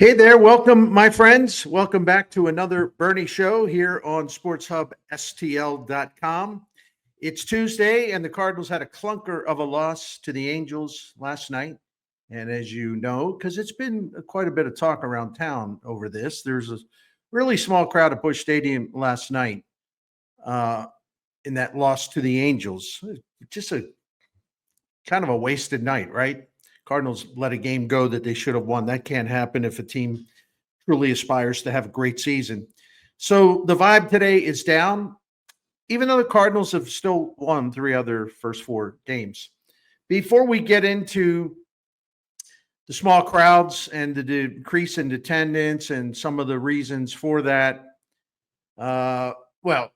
Hey there, welcome, my friends. Welcome back to another Bernie show here on SportsHubSTL.com. It's Tuesday, and the Cardinals had a clunker of a loss to the Angels last night. And as you know, because it's been quite a bit of talk around town over this, there's a really small crowd at Busch Stadium last night uh, in that loss to the Angels. Just a kind of a wasted night, right? Cardinals let a game go that they should have won. That can't happen if a team truly aspires to have a great season. So the vibe today is down, even though the Cardinals have still won three other first four games. Before we get into the small crowds and the decrease in attendance and some of the reasons for that, well,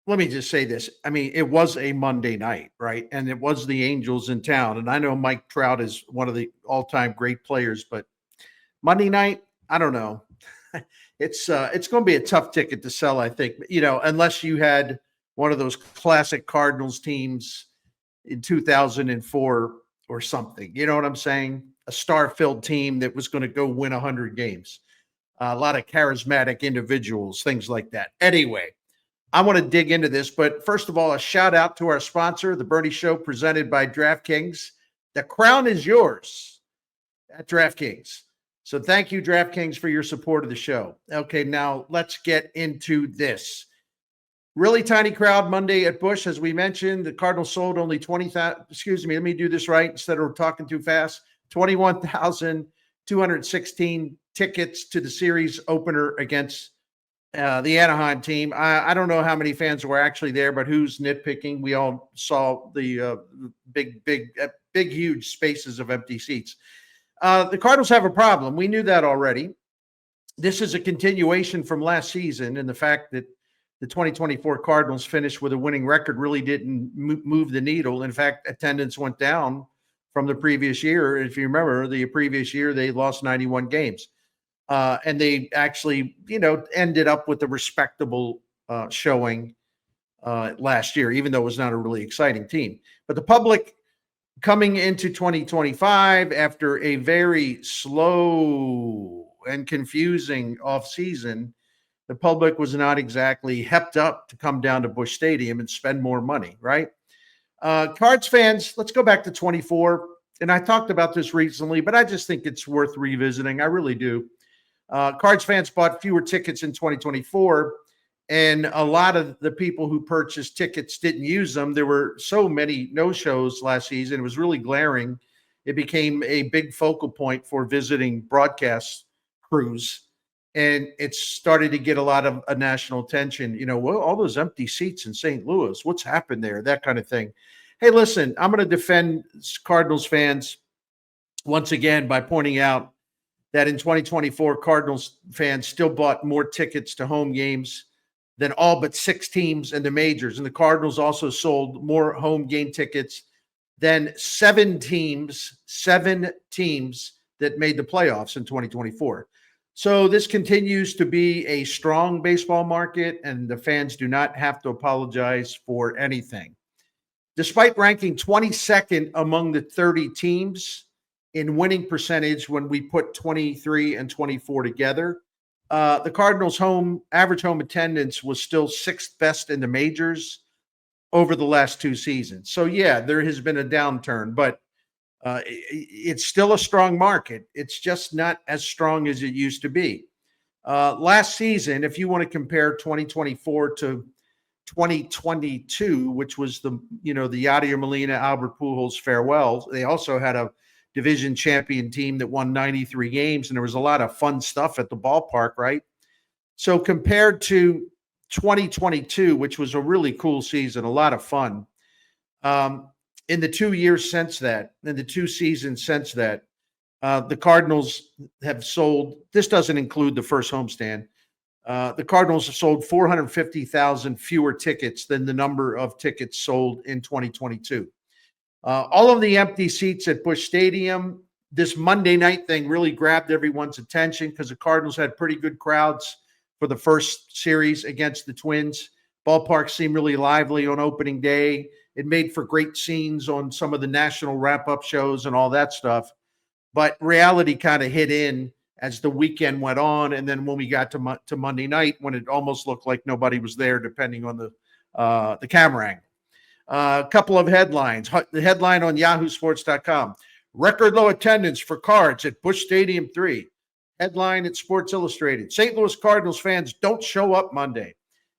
let me just say this. I mean, it was a Monday night, right? And it was the Angels in town. And I know Mike Trout is one of the all-time great players, but Monday night, I don't know. It's going to be a tough ticket to sell, I think. Unless you had one of those classic Cardinals teams in 2004 or something. You know what I'm saying? A star-filled team that was going to go win 100 games. A lot of charismatic individuals, things like that. Anyway, I want to dig into this, but first of all, a shout out to our sponsor, The Bernie Show, presented by DraftKings. The crown is yours at DraftKings. So thank you, DraftKings, for your support of the show. Okay, now let's get into this. Really tiny crowd Monday at Busch, as we mentioned. The Cardinals sold only 20,000, excuse me, let me do this right instead of talking too fast. 21,216 tickets to the series opener against the Anaheim team. I don't know how many fans were actually there, but who's nitpicking? We all saw the big, huge spaces of empty seats. The Cardinals have a problem. We knew that already. This is a continuation from last season, and the fact that the 2024 Cardinals finished with a winning record really didn't move the needle. In fact, attendance went down from the previous year. If you remember, the previous year, they lost 91 games. And they actually, ended up with a respectable showing last year, even though it was not a really exciting team. But the public coming into 2025 after a very slow and confusing offseason, the public was not exactly hepped up to come down to Busch Stadium and spend more money, right? Cards fans, let's go back to 24. And I talked about this recently, but I just think it's worth revisiting. I really do. Cards fans bought fewer tickets in 2024, and a lot of the people who purchased tickets didn't use them. There were so many no-shows last season. It was really glaring. It became a big focal point for visiting broadcast crews, and it started to get a lot of national attention. Well, all those empty seats in St. Louis, what's happened there? That kind of thing. Hey, listen, I'm going to defend Cardinals fans once again by pointing out that in 2024, Cardinals fans still bought more tickets to home games than all but six teams in the majors. And the Cardinals also sold more home game tickets than seven teams that made the playoffs in 2024. So this continues to be a strong baseball market, and the fans do not have to apologize for anything. Despite ranking 22nd among the 30 teams in winning percentage when we put 23 and 24 together, the Cardinals' average home attendance was still sixth best in the majors over the last two seasons. So yeah, there has been a downturn, but it's still a strong market. It's just not as strong as it used to be. Last season, if you want to compare 2024 to 2022, which was the Yadier Molina, Albert Pujols farewell, they also had a division champion team that won 93 games, and there was a lot of fun stuff at the ballpark, right? So compared to 2022, which was a really cool season, a lot of fun, in the 2 years since that, in the two seasons since that, the Cardinals have sold, this doesn't include the first homestand, the Cardinals have sold 450,000 fewer tickets than the number of tickets sold in 2022. All of the empty seats at Busch Stadium, this Monday night thing really grabbed everyone's attention because the Cardinals had pretty good crowds for the first series against the Twins. Ballpark seemed really lively on opening day. It made for great scenes on some of the national wrap-up shows and all that stuff. But reality kind of hit in as the weekend went on. And then when we got to Monday night, when it almost looked like nobody was there, depending on the camera angle. A couple of headlines. The headline on yahoosports.com: record low attendance for Cards at Busch Stadium 3. Headline at Sports Illustrated: St. Louis Cardinals fans don't show up Monday.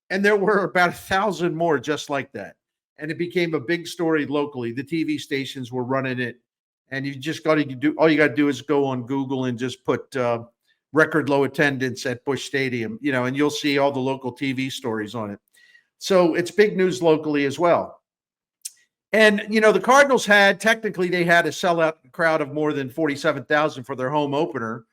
And there were about 1,000 more just like that. And it became a big story locally. The TV stations were running it. And you just got to do, all you got to do is go on Google and just put record low attendance at Busch Stadium, and you'll see all the local TV stories on it. So it's big news locally as well. And, the Cardinals technically they had a sellout crowd of more than 47,000 for their home opener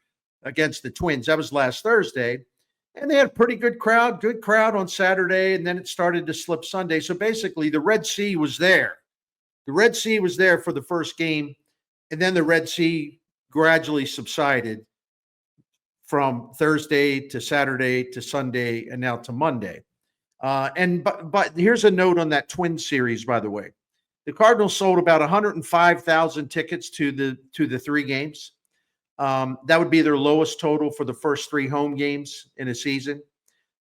against the Twins. That was last Thursday. And they had a pretty good crowd on Saturday. And then it started to slip Sunday. So basically the Red Sea was there. The Red Sea was there for the first game. And then the Red Sea gradually subsided from Thursday to Saturday to Sunday and now to Monday. But here's a note on that Twins series, by the way. The Cardinals sold about 105,000 tickets to the 3 games. That would be their lowest total for the first 3 home games in a season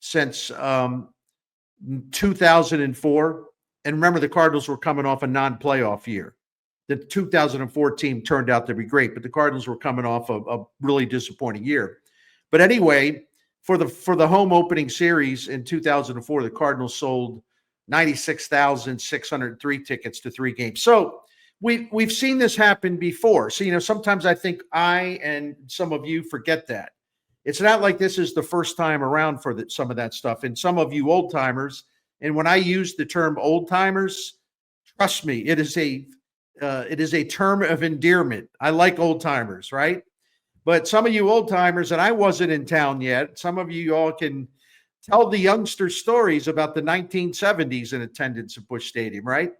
since 2004. And remember, the Cardinals were coming off a non-playoff year. The 2004 team turned out to be great, but the Cardinals were coming off a really disappointing year. But anyway, for the home opening series in 2004, the Cardinals sold 96,603 tickets to 3 games. So we've seen this happen before. So, sometimes I think I and some of you forget that. It's not like this is the first time around for some of that stuff. And some of you old timers, and when I use the term old timers, trust me, it is a term of endearment. I like old timers, right? But some of you old timers, and I wasn't in town yet, some of you all can tell the youngster stories about the 1970s in attendance at Busch Stadium, right?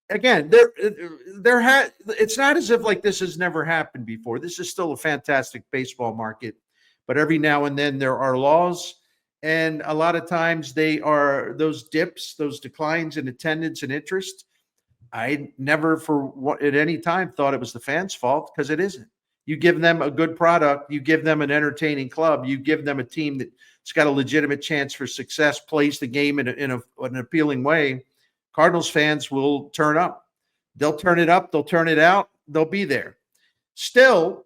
Again, it's not as if like this has never happened before. This is still a fantastic baseball market, but every now and then there are laws, and a lot of times they are those dips, those declines in attendance and interest. I never at any time thought it was the fans' fault, because it isn't. You give them a good product, you give them an entertaining club, you give them a team that's got a legitimate chance for success, plays the game in an appealing way. Cardinals fans will turn up. They'll turn it up, they'll turn it out, they'll be there. Still,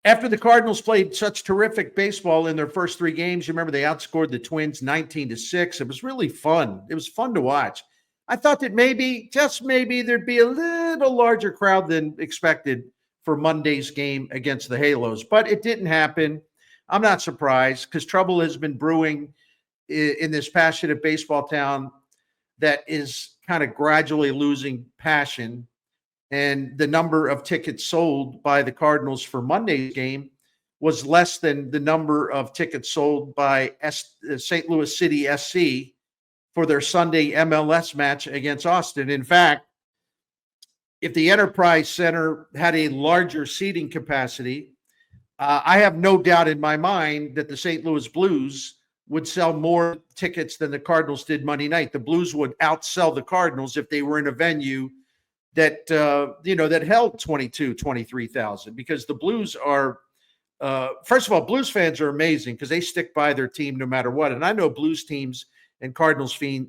after the Cardinals played such terrific baseball in their first 3 games, you remember they outscored the Twins 19-6. It was really fun. It was fun to watch. I thought that maybe, just maybe, there'd be a little larger crowd than expected for Monday's game against the Halos, but it didn't happen. I'm not surprised, because trouble has been brewing in this passionate baseball town that is kind of gradually losing passion. And the number of tickets sold by the Cardinals for Monday's game was less than the number of tickets sold by St. Louis City SC for their Sunday MLS match against Austin. In fact, if the Enterprise Center had a larger seating capacity, I have no doubt in my mind that the St. Louis Blues would sell more tickets than the Cardinals did Monday night. The Blues would outsell the Cardinals if they were in a venue that that held 23,000, because the Blues are first of all, Blues fans are amazing because they stick by their team no matter what. And I know Blues teams and Cardinals fans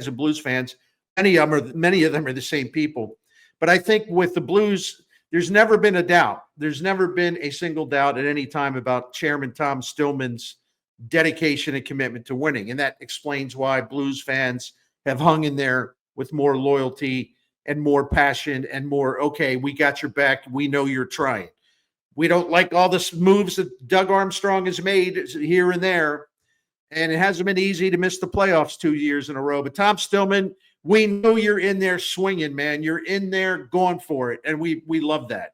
and Blues fans, many of them are the same people. But I think with the Blues, there's never been a doubt. There's never been a single doubt at any time about Chairman Tom Stillman's dedication and commitment to winning. And that explains why Blues fans have hung in there with more loyalty and more passion and more, okay, we got your back. We know you're trying. We don't like all the moves that Doug Armstrong has made here and there. And it hasn't been easy to miss the playoffs 2 years in a row. But Tom Stillman, we know you're in there swinging, man. You're in there going for it. And we love that.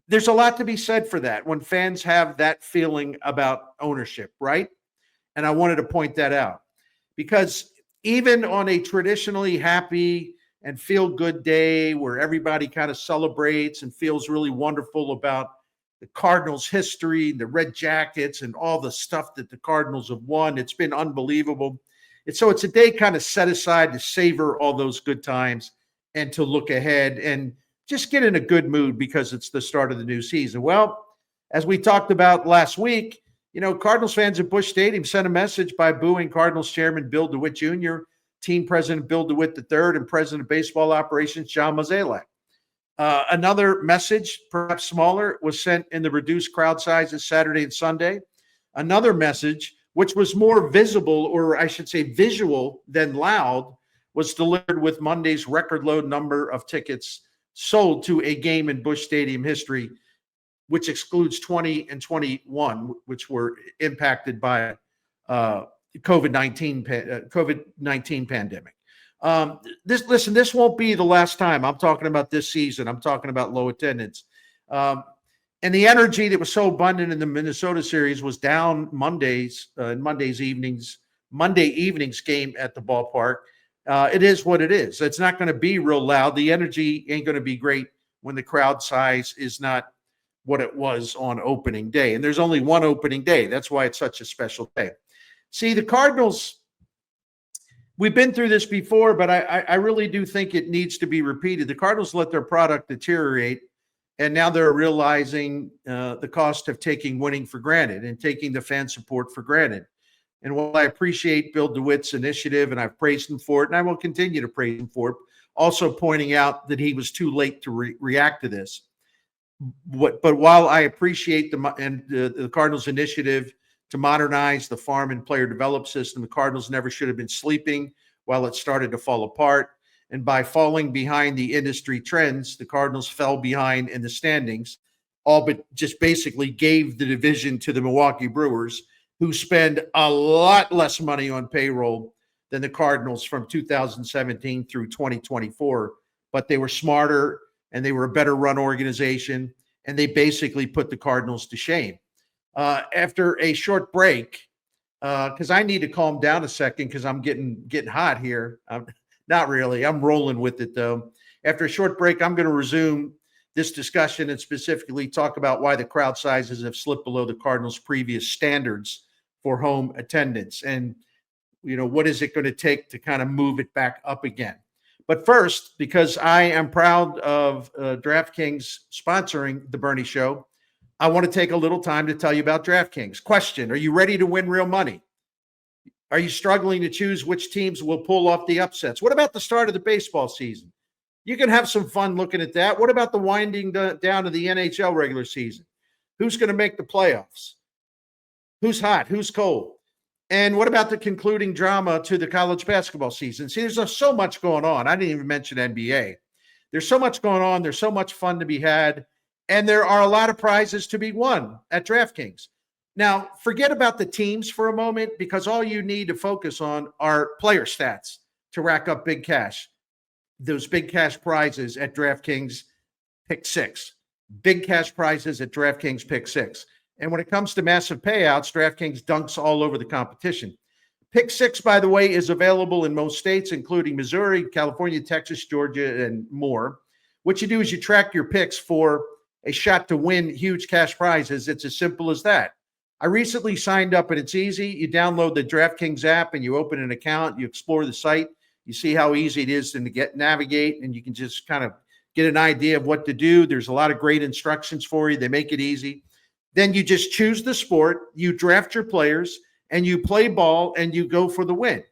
There's a lot to be said for that when fans have that feeling about ownership, right? And I wanted to point that out, because even on a traditionally happy and feel-good day where everybody kind of celebrates and feels really wonderful about the Cardinals' history, the Red Jackets, and all the stuff that the Cardinals have won, it's been unbelievable. So it's a day kind of set aside to savor all those good times and to look ahead and just get in a good mood because it's the start of the new season. Well, as we talked about last week, Cardinals fans at Busch Stadium sent a message by booing Cardinals chairman Bill DeWitt Jr., team president Bill DeWitt III, and president of baseball operations John Mozeliak. Another message, perhaps smaller, was sent in the reduced crowd sizes Saturday and Sunday. Another message, which was more visible, or I should say visual than loud, was delivered with Monday's record low number of tickets sold to a game in Busch Stadium history, which excludes 20 and 21, which were impacted by COVID-19 pandemic. This won't be the last time. I'm talking about this season. I'm talking about low attendance. And the energy that was so abundant in the Minnesota series was down Monday evening's game at the ballpark. It is what it is. It's not going to be real loud. The energy ain't going to be great when the crowd size is not what it was on opening day. And there's only one opening day. That's why it's such a special day. See, the Cardinals, we've been through this before, but I really do think it needs to be repeated. The Cardinals let their product deteriorate, and now they're realizing the cost of taking winning for granted and taking the fan support for granted. And while I appreciate Bill DeWitt's initiative, and I've praised him for it, and I will continue to praise him for it, also pointing out that he was too late to react to this. But while I appreciate the Cardinals' initiative to modernize the farm and player develop system, the Cardinals never should have been sleeping while it started to fall apart. And by falling behind the industry trends, the Cardinals fell behind in the standings, all but just basically gave the division to the Milwaukee Brewers, who spend a lot less money on payroll than the Cardinals from 2017 through 2024. But they were smarter, and they were a better run organization, and they basically put the Cardinals to shame. After a short break, because I need to calm down a second because I'm getting hot here. Not really. I'm rolling with it, though. After a short break, I'm going to resume this discussion and specifically talk about why the crowd sizes have slipped below the Cardinals' previous standards for home attendance. And, what is it going to take to kind of move it back up again? But first, because I am proud of DraftKings sponsoring The Bernie Show, I want to take a little time to tell you about DraftKings. Question: are you ready to win real money? Are you struggling to choose which teams will pull off the upsets? What about the start of the baseball season? You can have some fun looking at that. What about the winding down of the NHL regular season? Who's going to make the playoffs? Who's hot? Who's cold? And what about the concluding drama to the college basketball season? See, there's so much going on. I didn't even mention NBA. There's so much going on. There's so much fun to be had. And there are a lot of prizes to be won at DraftKings. Now, forget about the teams for a moment, because all you need to focus on are player stats to rack up big cash. Those big cash prizes at DraftKings Pick 6. Big cash prizes at DraftKings Pick 6. And when it comes to massive payouts, DraftKings dunks all over the competition. Pick 6, by the way, is available in most states, including Missouri, California, Texas, Georgia, and more. What you do is you track your picks for a shot to win huge cash prizes. It's as simple as that. I recently signed up, and it's easy. You download the DraftKings app and you open an account. You explore the site. You see how easy it is to navigate, and you can just kind of get an idea of what to do. There's a lot of great instructions for you. They make it easy. Then you just choose the sport, you draft your players, and you play ball, and you go for the win.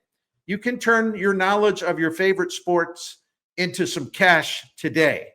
You can turn your knowledge of your favorite sports into some cash today.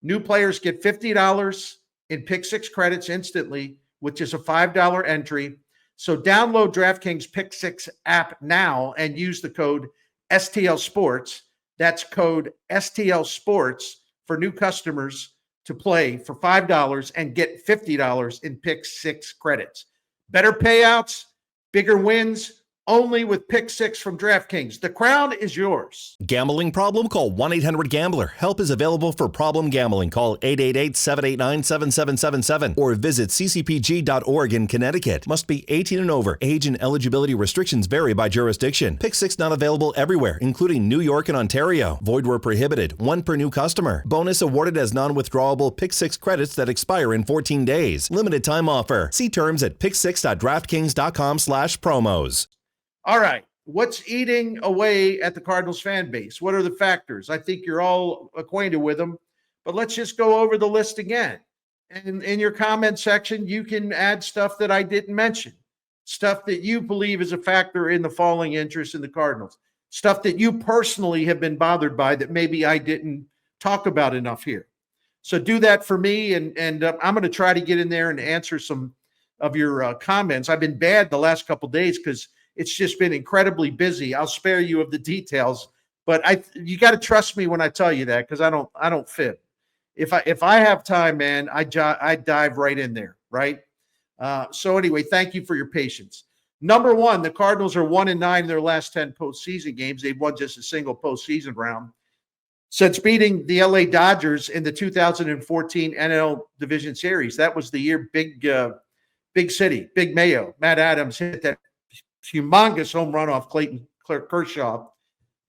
New players get $50 in Pick 6 credits instantly, which is a $5 entry. So download DraftKings Pick 6 app now and use the code STL Sports. That's code STL Sports for new customers to play for $5 and get $50 in Pick 6 credits. Better payouts, bigger wins, only with Pick 6 from DraftKings. The crown is yours. Gambling problem? Call 1-800-GAMBLER. Help is available for problem gambling. Call 888-789-7777 or visit ccpg.org in Connecticut. Must be 18 and over. Age and eligibility restrictions vary by jurisdiction. Pick 6 not available everywhere, including New York and Ontario. Void where prohibited. One per new customer. Bonus awarded as non-withdrawable Pick 6 credits that expire in 14 days. Limited time offer. See terms at pick6.draftkings.com/promos. All right. What's eating away at the Cardinals fan base? What are the factors? I think you're all acquainted with them, but let's just go over the list again. And in your comment section, you can add stuff that I didn't mention, stuff that you believe is a factor in the falling interest in the Cardinals, stuff that you personally have been bothered by that maybe I didn't talk about enough here. So do that for me, and I'm going to try to get in there and answer some of your comments. I've been bad the last couple of days because it's just been incredibly busy. I'll spare you of the details, but you got to trust me when I tell you that, because I don't fib. If I have time, man, I dive right in there, right? So anyway, thank you for your patience. Number one, the Cardinals are 1-9 in their last 10 postseason games. They've won just a single postseason round since beating the LA Dodgers in the 2014 NL Division Series. That was the year Big City, Big Mayo, Matt Adams hit that humongous home run off Clayton Kershaw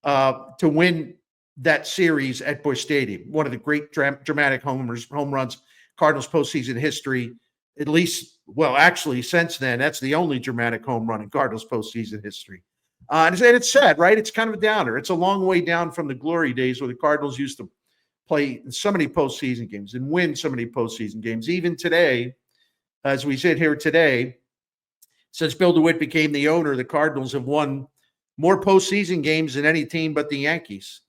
to win that series at Busch Stadium. One of the great dramatic home runs Cardinals postseason history. At least, well, actually, since then, that's the only dramatic home run in Cardinals postseason history. And it's sad, right? It's kind of a downer. It's a long way down from the glory days where the Cardinals used to play so many postseason games and win so many postseason games. Even today, as we sit here today, since Bill DeWitt became the owner, the Cardinals have won more postseason games than any team but the Yankees.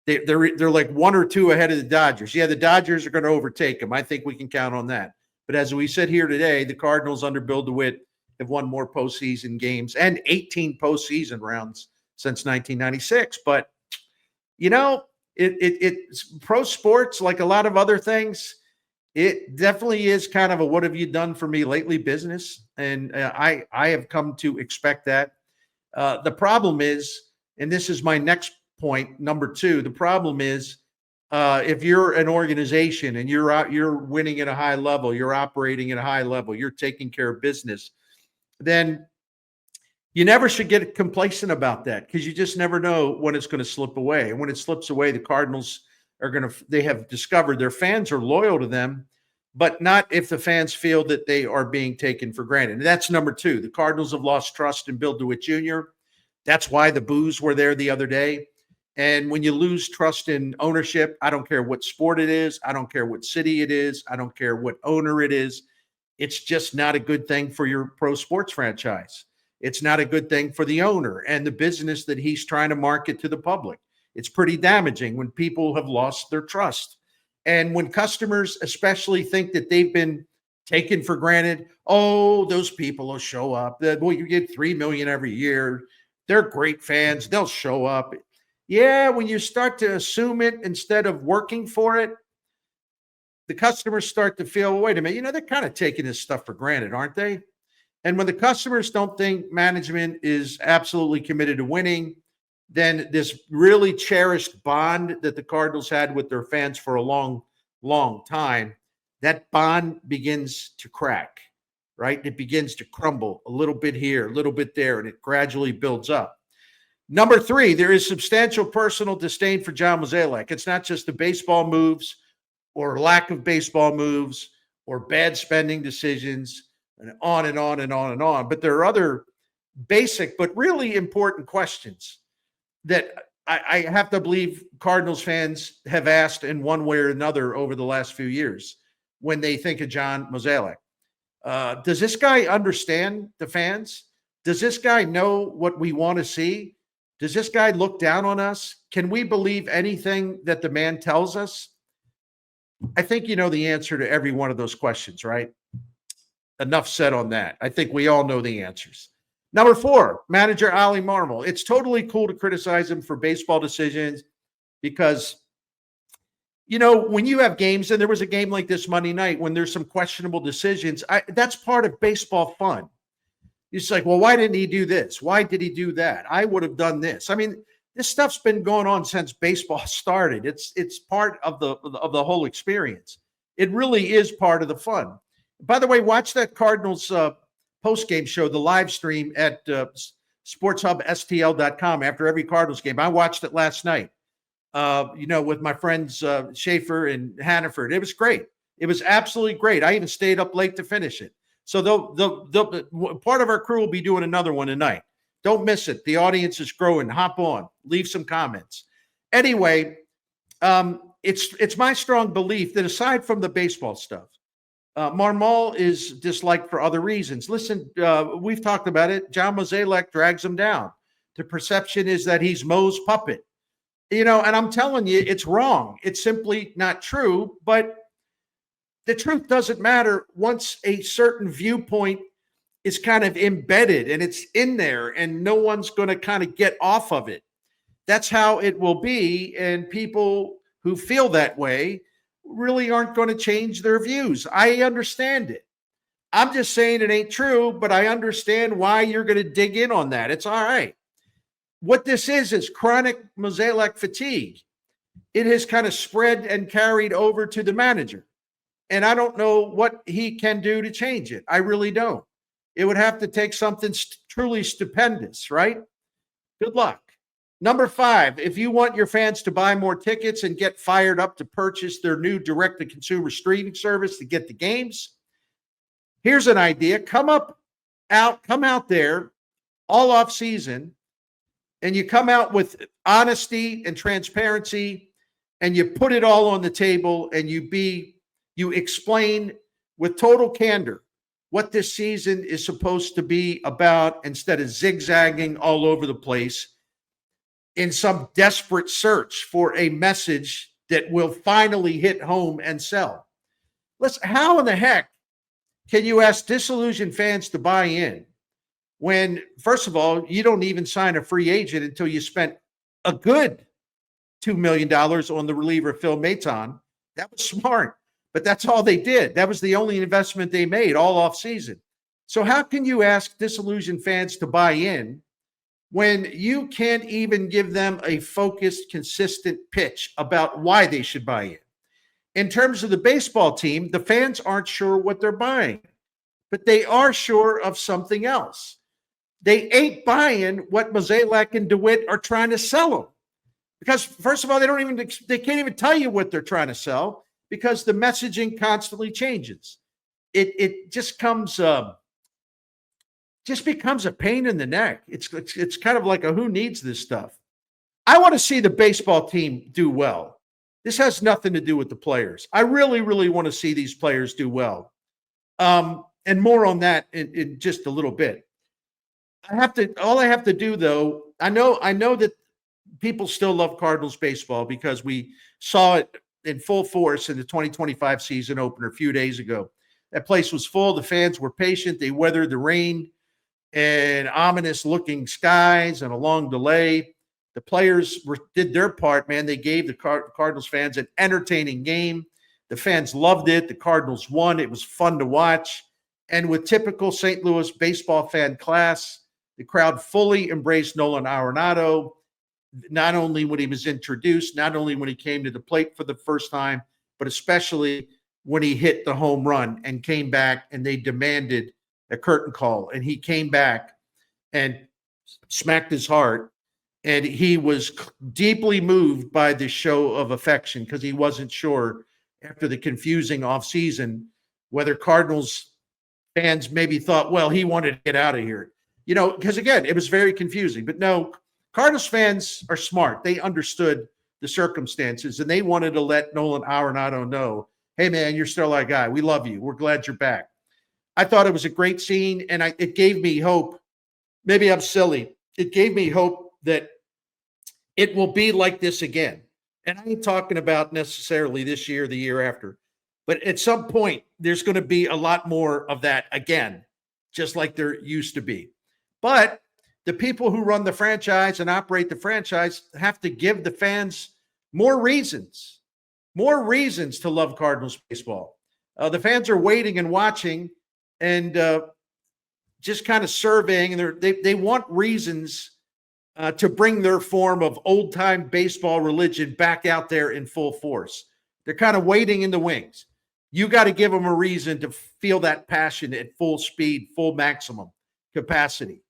They're like 1 or 2 ahead of the Dodgers. Yeah, the Dodgers are going to overtake them. I think we can count on that. But as we sit here today, the Cardinals under Bill DeWitt have won more postseason games and 18 postseason rounds since 1996. But, it's pro sports, like a lot of other things. It definitely is kind of a what have you done for me lately business. And I have come to expect that. The problem is, and this is my next point, number 2, the problem is if you're an organization and you're winning at a high level, you're operating at a high level, you're taking care of business, then you never should get complacent about that, because you just never know when it's going to slip away. And when it slips away, the Cardinals they have discovered their fans are loyal to them, but not if the fans feel that they are being taken for granted. And that's number 2. The Cardinals have lost trust in Bill DeWitt Jr. That's why the boos were there the other day. And when you lose trust in ownership, I don't care what sport it is, I don't care what city it is, I don't care what owner it is, it's just not a good thing for your pro sports franchise. It's not a good thing for the owner and the business that he's trying to market to the public. It's pretty damaging when people have lost their trust. And when customers especially think that they've been taken for granted, oh, those people will show up. Well, you get 3 million every year. They're great fans. They'll show up. Yeah, when you start to assume it instead of working for it, the customers start to feel, wait a minute, they're kind of taking this stuff for granted, aren't they? And when the customers don't think management is absolutely committed to winning, then this really cherished bond that the Cardinals had with their fans for a long, long time, that bond begins to crack, right? It begins to crumble a little bit here, a little bit there, and it gradually builds up. Number 3, there is substantial personal disdain for John Mozeliak. It's not just the baseball moves or lack of baseball moves or bad spending decisions and on and on and on and on. But there are other basic but really important questions that I have to believe Cardinals fans have asked in one way or another over the last few years when they think of John Mozeliak. Does this guy understand the fans? Does this guy know what we want to see? Does this guy look down on us? Can we believe anything that the man tells us? I think you know the answer to every one of those questions, right? Enough said on that. I think we all know the answers. Number 4, manager Ali Marmol. It's totally cool to criticize him for baseball decisions because, when you have games, and there was a game like this Monday night when there's some questionable decisions, that's part of baseball fun. It's like, well, why didn't he do this? Why did he do that? I would have done this. I mean, this stuff's been going on since baseball started. It's part of the whole experience. It really is part of the fun. By the way, watch that Cardinals post-game show, the live stream at sportshubstl.com after every Cardinals game. I watched it last night, with my friends Schaefer and Hannaford. It was great. It was absolutely great. I even stayed up late to finish it. So part of our crew will be doing another one tonight. Don't miss it. The audience is growing. Hop on. Leave some comments. Anyway, it's my strong belief that aside from the baseball stuff, Marmol is disliked for other reasons. Listen, we've talked about it. John Mozeliak drags him down. The perception is that he's Mo's puppet. And I'm telling you, it's wrong. It's simply not true. But the truth doesn't matter once a certain viewpoint is kind of embedded and it's in there and no one's going to kind of get off of it. That's how it will be. And people who feel that way really aren't going to change their views. I understand it. I'm just saying it ain't true, but I understand why you're going to dig in on that. It's all right. What this is chronic Mozeliak fatigue. It has kind of spread and carried over to the manager. And I don't know what he can do to change it. I really don't. It would have to take something truly stupendous, right? Good luck. Number 5, if you want your fans to buy more tickets and get fired up to purchase their new direct-to-consumer streaming service to get the games, here's an idea. Come out there all off season, and you come out with honesty and transparency, and you put it all on the table, and you explain with total candor what this season is supposed to be about instead of zigzagging all over the place in some desperate search for a message that will finally hit home and sell. Listen, how in the heck can you ask disillusioned fans to buy in when, first of all, you don't even sign a free agent until you spent a good $2 million on the reliever Phil Maton? That was smart, but that's all they did. That was the only investment they made all off season. So how can you ask disillusioned fans to buy in when you can't even give them a focused, consistent pitch about why they should buy in? In terms of the baseball team, the fans aren't sure what they're buying, but they are sure of something else. They ain't buying what Mozeliak and DeWitt are trying to sell them. Because first of all, they can't even tell you what they're trying to sell because the messaging constantly changes. It just becomes a pain in the neck. It's kind of like who needs this stuff? I want to see the baseball team do well. This has nothing to do with the players. I really, really want to see these players do well. And more on that in just a little bit. All I have to do though, I know that people still love Cardinals baseball because we saw it in full force in the 2025 season opener a few days ago. That place was full. The fans were patient. They weathered the rain and ominous looking skies and a long delay. The players did their part, man. They gave the Cardinals fans an entertaining game. The fans loved it. The Cardinals won. It was fun to watch. And with typical St. Louis baseball fan class, the crowd fully embraced Nolan Arenado, not only when he was introduced, not only when he came to the plate for the first time, but especially when he hit the home run and came back and they demanded a curtain call. And he came back and smacked his heart. And he was deeply moved by the show of affection because he wasn't sure after the confusing offseason whether Cardinals fans maybe thought, well, he wanted to get out of here. Because again, it was very confusing. But no, Cardinals fans are smart. They understood the circumstances and they wanted to let Nolan Arenado know, hey, man, you're still our guy. We love you. We're glad you're back. I thought it was a great scene, and it gave me hope. Maybe I'm silly. It gave me hope that it will be like this again. And I ain't talking about necessarily this year, the year after, but at some point, there's going to be a lot more of that again, just like there used to be. But the people who run the franchise and operate the franchise have to give the fans more reasons to love Cardinals baseball. The fans are waiting and watching and just kind of surveying, and they want reasons to bring their form of old-time baseball religion back out there in full force. They're kind of waiting in the wings. You got to give them a reason to feel that passion at full speed, full maximum capacity.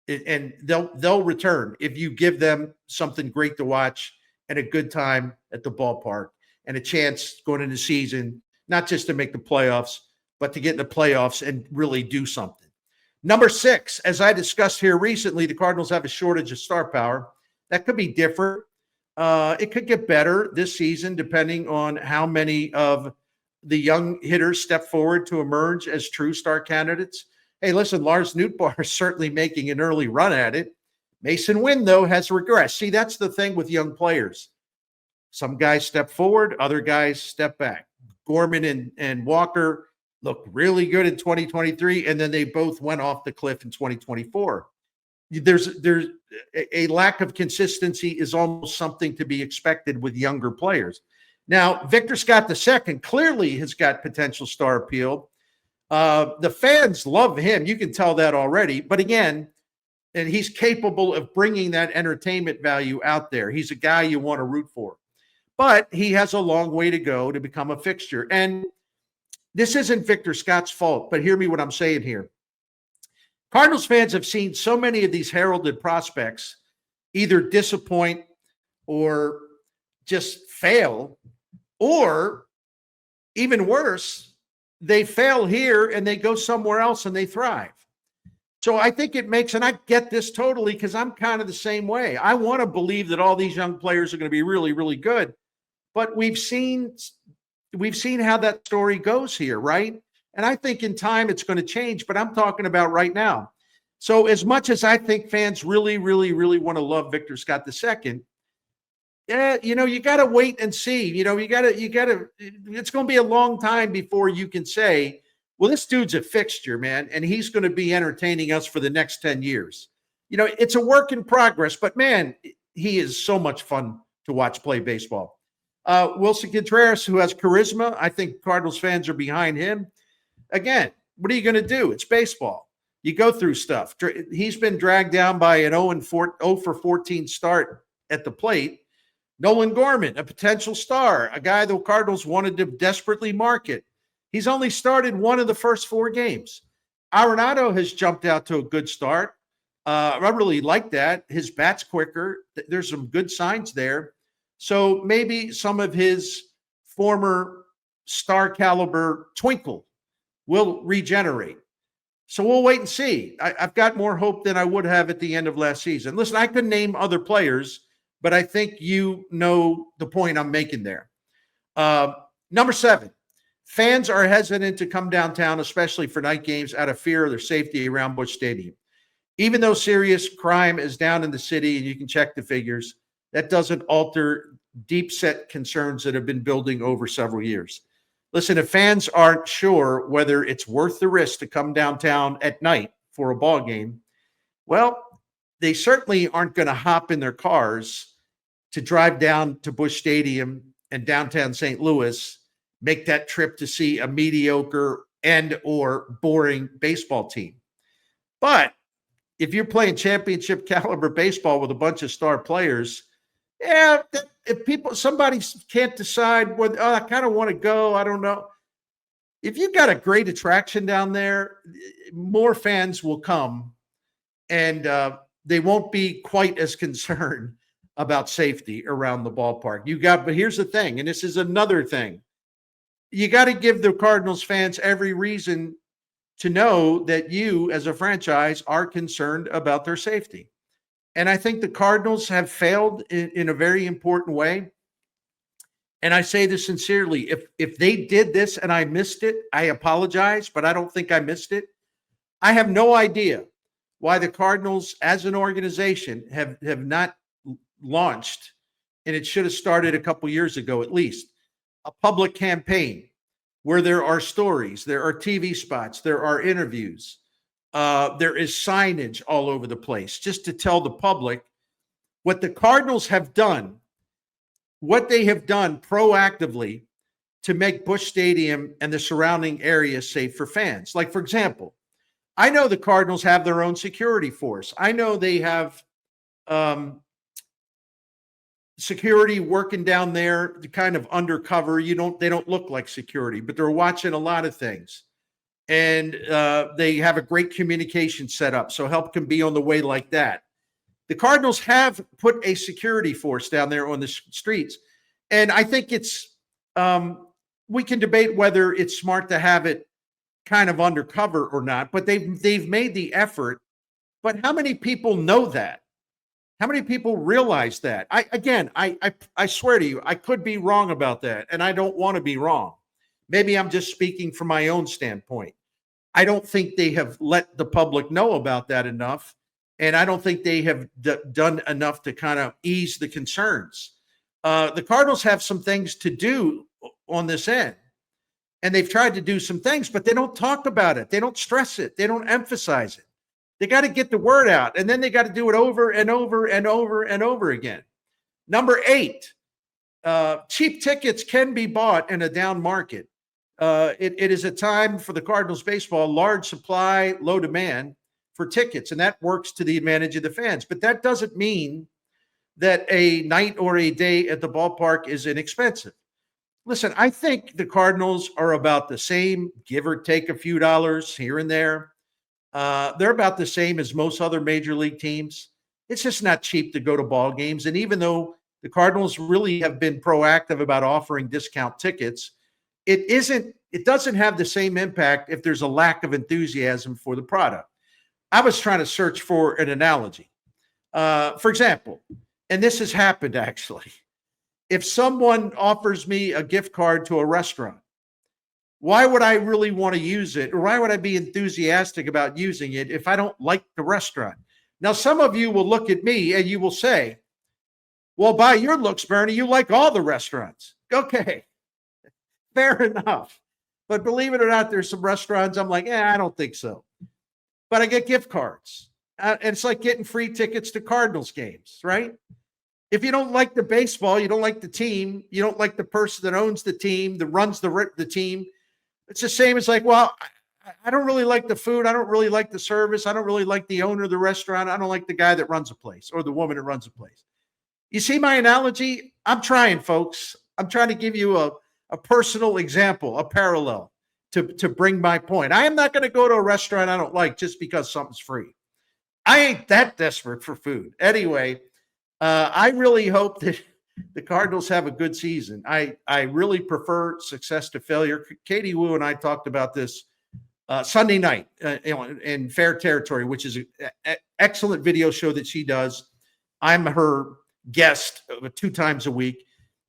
And they'll return if you give them something great to watch and a good time at the ballpark and a chance going into the season, not just to make the playoffs, but to get in the playoffs and really do something. Number 6, as I discussed here recently, the Cardinals have a shortage of star power. That could be different It could get better this season, depending on how many of the young hitters step forward to emerge as true star candidates. Hey, listen, Lars Nootbaar is certainly making an early run at it. Mason Wynn, though, has regressed. See, that's the thing with young players. Some guys step forward, other guys step back. Gorman and Walker looked really good in 2023, and then they both went off the cliff in 2024. There's a lack of consistency is almost something to be expected with younger players. Now, Victor Scott II clearly has got potential star appeal. The fans love him. You can tell that already. But again, and he's capable of bringing that entertainment value out there. He's a guy you want to root for. But he has a long way to go to become a fixture. And this isn't Victor Scott's fault, but hear me what I'm saying here. Cardinals fans have seen so many of these heralded prospects either disappoint or just fail, or even worse, they fail here and they go somewhere else and they thrive. So I think it makes, and I get this totally because I'm kind of the same way. I want to believe that all these young players are going to be really, really good, but we've seen how that story goes here, right? And I think in time it's going to change, but I'm talking about right now. So as much as I think fans really, really, really want to love Victor Scott II, yeah, you got to wait and see. You got to, it's going to be a long time before you can say, well, this dude's a fixture, man, and he's going to be entertaining us for the next 10 years. It's a work in progress, but man, he is so much fun to watch play baseball. Wilson Contreras, who has charisma, I think Cardinals fans are behind him. Again, what are you going to do? It's baseball. You go through stuff. He's been dragged down by an 0 for 14 start at the plate. Nolan Gorman, a potential star, a guy the Cardinals wanted to desperately market. He's only started one of the first 4 games. Arenado has jumped out to a good start. I really like that. His bat's quicker. There's some good signs there. So maybe some of his former star caliber twinkle will regenerate. So we'll wait and see. I've got more hope than I would have at the end of last season. Listen, I could name other players, but I think you know the point I'm making there. Number 7, fans are hesitant to come downtown, especially for night games, out of fear of their safety around Busch Stadium. Even though serious crime is down in the city, and you can check the figures, that doesn't alter deep-set concerns that have been building over several years. Listen, if fans aren't sure whether it's worth the risk to come downtown at night for a ball game, well, they certainly aren't going to hop in their cars to drive down to Busch Stadium and downtown St. Louis, make that trip to see a mediocre and or boring baseball team. But if you're playing championship caliber baseball with a bunch of star players, yeah, if somebody can't decide whether, I kind of want to go, I don't know. If you've got a great attraction down there, more fans will come, and they won't be quite as concerned about safety around the ballpark. But here's the thing, and this is another thing. You got to give the Cardinals fans every reason to know that you, as a franchise, are concerned about their safety. And I think the Cardinals have failed in a very important way. And I say this sincerely. If they did this and I missed it, I apologize, but I don't think I missed it. I have no idea why the Cardinals as an organization have not launched, and it should have started a couple years ago at least, a public campaign where there are stories, there are TV spots, there are interviews. There is signage all over the place just to tell the public what the Cardinals have done, what they have done proactively to make Busch Stadium and the surrounding area safe for fans. Like, for example, I know the Cardinals have their own security force. I know they have security working down there, kind of undercover. They don't look like security, but they're watching a lot of things. And they have a great communication set up, so help can be on the way like that. The Cardinals have put a security force down there on the streets, and I think it's we can debate whether it's smart to have it kind of undercover or not, but they've made the effort. But how many people know that? How many people realize that? I swear to you, I could be wrong about that, and I don't want to be wrong. Maybe I'm just speaking from my own standpoint. I don't think they have let the public know about that enough, and I don't think they have done enough to kind of ease the concerns. The Cardinals have some things to do on this end, and they've tried to do some things, but they don't talk about it. They don't stress it. They don't emphasize it. They got to get the word out, and then they got to do it over and over and over and over again. Number 8, cheap tickets can be bought in a down market. It is a time for the Cardinals baseball, large supply, low demand for tickets, and that works to the advantage of the fans. But that doesn't mean that a night or a day at the ballpark is inexpensive. Listen, I think the Cardinals are about the same, give or take a few dollars here and there. They're about the same as most other major league teams. It's just not cheap to go to ball games. And even though the Cardinals really have been proactive about offering discount tickets, it doesn't have the same impact if there's a lack of enthusiasm for the product. I was trying to search for an analogy. For example, and this has happened actually. If someone offers me a gift card to a restaurant, why would I really want to use it? Or why would I be enthusiastic about using it if I don't like the restaurant? Now, some of you will look at me and you will say, well, by your looks, Bernie, you like all the restaurants. Okay, fair enough. But believe it or not, there's some restaurants I'm like, I don't think so. But I get gift cards. And it's like getting free tickets to Cardinals games, right? If you don't like the baseball, you don't like the team, you don't like the person that owns the team, that runs the team, it's the same as like, well, I don't really like the food. I don't really like the service. I don't really like the owner of the restaurant. I don't like the guy that runs a place or the woman that runs a place. You see my analogy? I'm trying, folks. I'm trying to give you a personal example, a parallel to bring my point. I am not going to go to a restaurant I don't like just because something's free. I ain't that desperate for food. Anyway, I really hope that the Cardinals have a good season. I really prefer success to failure. Katie Wu and I talked about this Sunday night in Fair Territory, which is an excellent video show that she does. I'm her guest 2 times a week.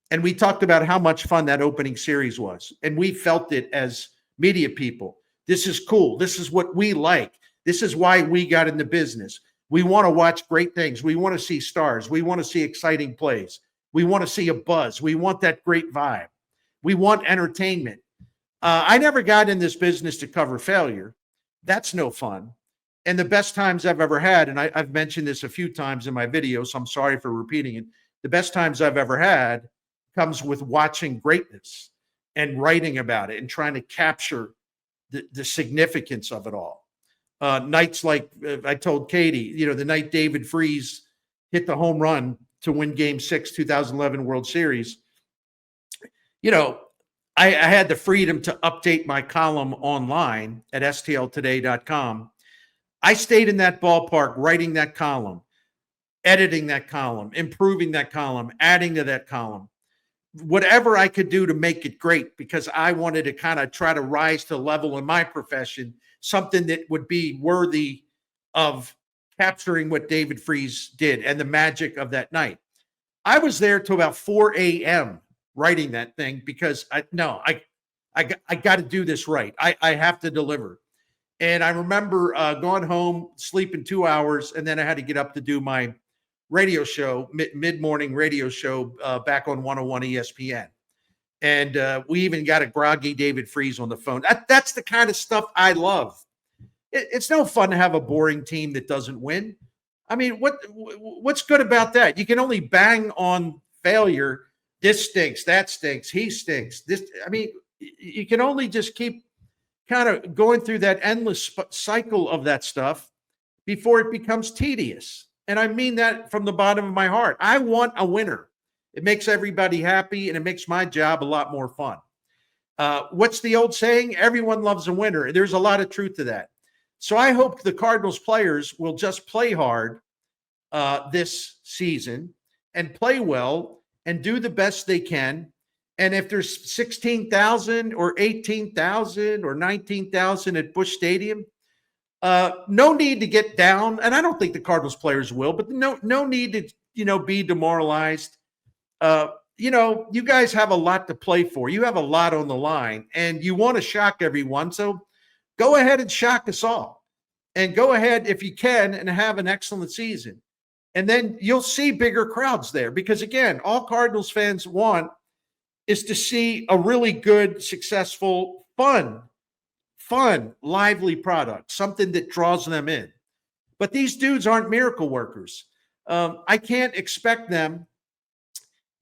And we talked about how much fun that opening series was. And we felt it as media people. This is cool. This is what we like. This is why we got in the business. We want to watch great things. We want to see stars. We want to see exciting plays. We want to see a buzz. We want that great vibe. We want entertainment. I never got in this business to cover failure. That's no fun. And the best times I've ever had, and I've mentioned this a few times in my videos, so I'm sorry for repeating it. The best times I've ever had comes with watching greatness and writing about it and trying to capture the significance of it all. Nights like I told Katie, the night David Freese hit the home run to win Game 6, 2011 World Series. I had the freedom to update my column online at stltoday.com. I stayed in that ballpark writing that column, editing that column, improving that column, adding to that column, whatever I could do to make it great, because I wanted to kind of try to rise to the level in my profession, something that would be worthy of capturing what David Freese did and the magic of that night. I was there till about 4 a.m. writing that thing because I got to do this right. I have to deliver. And I remember going home, sleeping 2 hours, and then I had to get up to do my radio show, mid-morning radio show back on 101 ESPN. And we even got a groggy David Freese on the phone. That's the kind of stuff I love. It's no fun to have a boring team that doesn't win. I mean, what's good about that? You can only bang on failure. This stinks, that stinks, he stinks. You can only just keep kind of going through that endless cycle of that stuff before it becomes tedious. And I mean that from the bottom of my heart. I want a winner. It makes everybody happy, and it makes my job a lot more fun. What's the old saying? Everyone loves a winner. There's a lot of truth to that. So I hope the Cardinals players will just play hard this season and play well and do the best they can. And if there's 16,000 or 18,000 or 19,000 at Busch Stadium, No need to get down, and I don't think the Cardinals players will, but no need to, be demoralized. You guys have a lot to play for. You have a lot on the line, and you want to shock everyone. So go ahead and shock us all. And go ahead, if you can, and have an excellent season. And then you'll see bigger crowds there. Because, again, all Cardinals fans want is to see a really good, successful, fun, lively product, something that draws them in. But these dudes aren't miracle workers. I can't expect them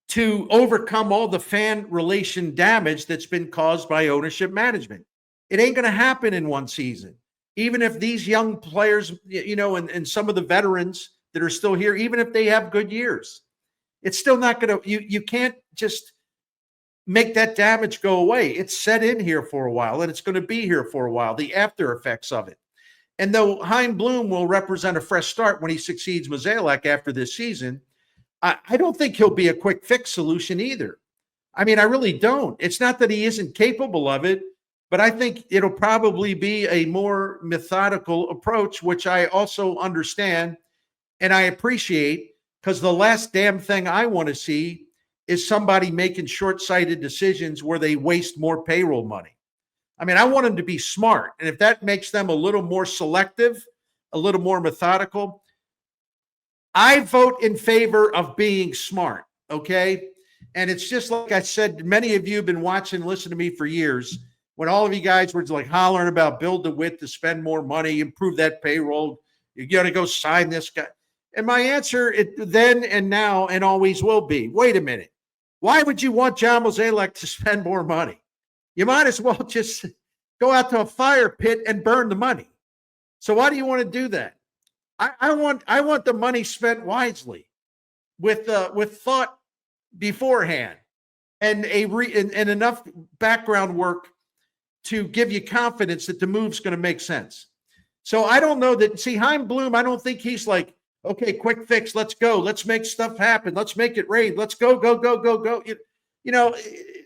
to overcome all the fan relation damage that's been caused by ownership management. It ain't going to happen in one season. Even if these young players, and some of the veterans that are still here, even if they have good years, it's still not going to, you can't just make that damage go away. It's set in here for a while, and it's going to be here for a while, the after effects of it. And though Chaim Bloom will represent a fresh start when he succeeds Mozeliak after this season, I don't think he'll be a quick fix solution either. I mean, I really don't. It's not that he isn't capable of it, but I think it'll probably be a more methodical approach, which I also understand and I appreciate, because the last damn thing I want to see is somebody making short-sighted decisions where they waste more payroll money. I mean, I want them to be smart. And if that makes them a little more selective, a little more methodical, I vote in favor of being smart, okay? And it's just like I said, many of you have been watching, listening to me for years, when all of you guys were like hollering about Bill DeWitt to spend more money, improve that payroll, you got to go sign this guy. And my answer then and now and always will be, wait a minute. Why would you want John Mozeliak to spend more money? You might as well just go out to a fire pit and burn the money. So why do you want to do that? I want the money spent wisely, with thought beforehand, and and enough background work to give you confidence that the move's going to make sense. So I don't know that. See, Chaim Bloom, I don't think he's like, okay, quick fix, let's go, let's make stuff happen, let's make it rain, let's go.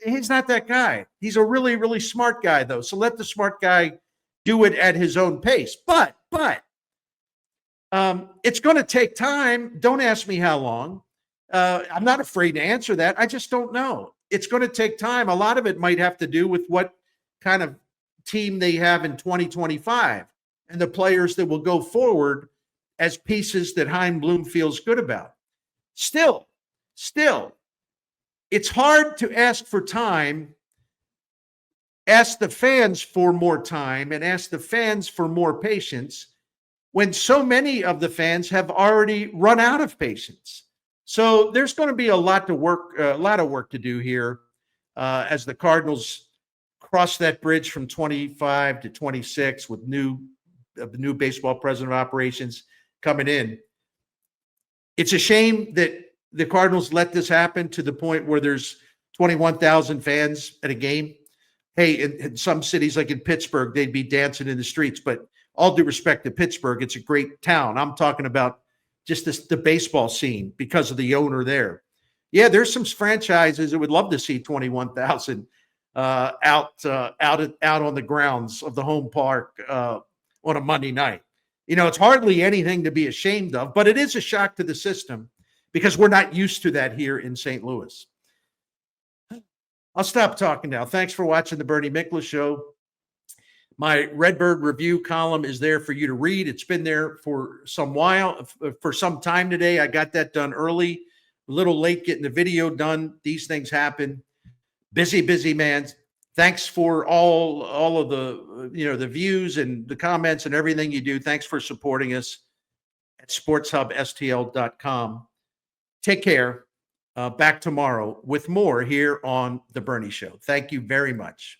He's not that guy. He's a really, really smart guy, though. So let the smart guy do it at his own pace. But it's going to take time. Don't ask me how long. I'm not afraid to answer that. I just don't know. It's going to take time. A lot of it might have to do with what kind of team they have in 2025 and the players that will go forward as pieces that Chaim Bloom feels good about. Still, it's hard to ask for time, ask the fans for more time, and ask the fans for more patience when so many of the fans have already run out of patience. So there's going to be a lot of work to do here as the Cardinals cross that bridge from 25 to 26 with the new baseball president of operations coming in. It's a shame that the Cardinals let this happen to the point where there's 21,000 fans at a game. Hey, in some cities like in Pittsburgh, they'd be dancing in the streets. But all due respect to Pittsburgh, it's a great town. I'm talking about just the baseball scene because of the owner there. Yeah, there's some franchises that would love to see 21,000 out on the grounds of the home park on a Monday night. It's hardly anything to be ashamed of, but it is a shock to the system because we're not used to that here in St. Louis. I'll stop talking now. Thanks for watching the Bernie Miklasz Show. My Redbird review column is there for you to read. It's been there for some time today. I got that done early, a little late getting the video done. These things happen. Busy man. Thanks for all of the views and the comments and everything you do. Thanks for supporting us at sportshubstl.com. Take care. Back tomorrow with more here on The Bernie Show. Thank you very much.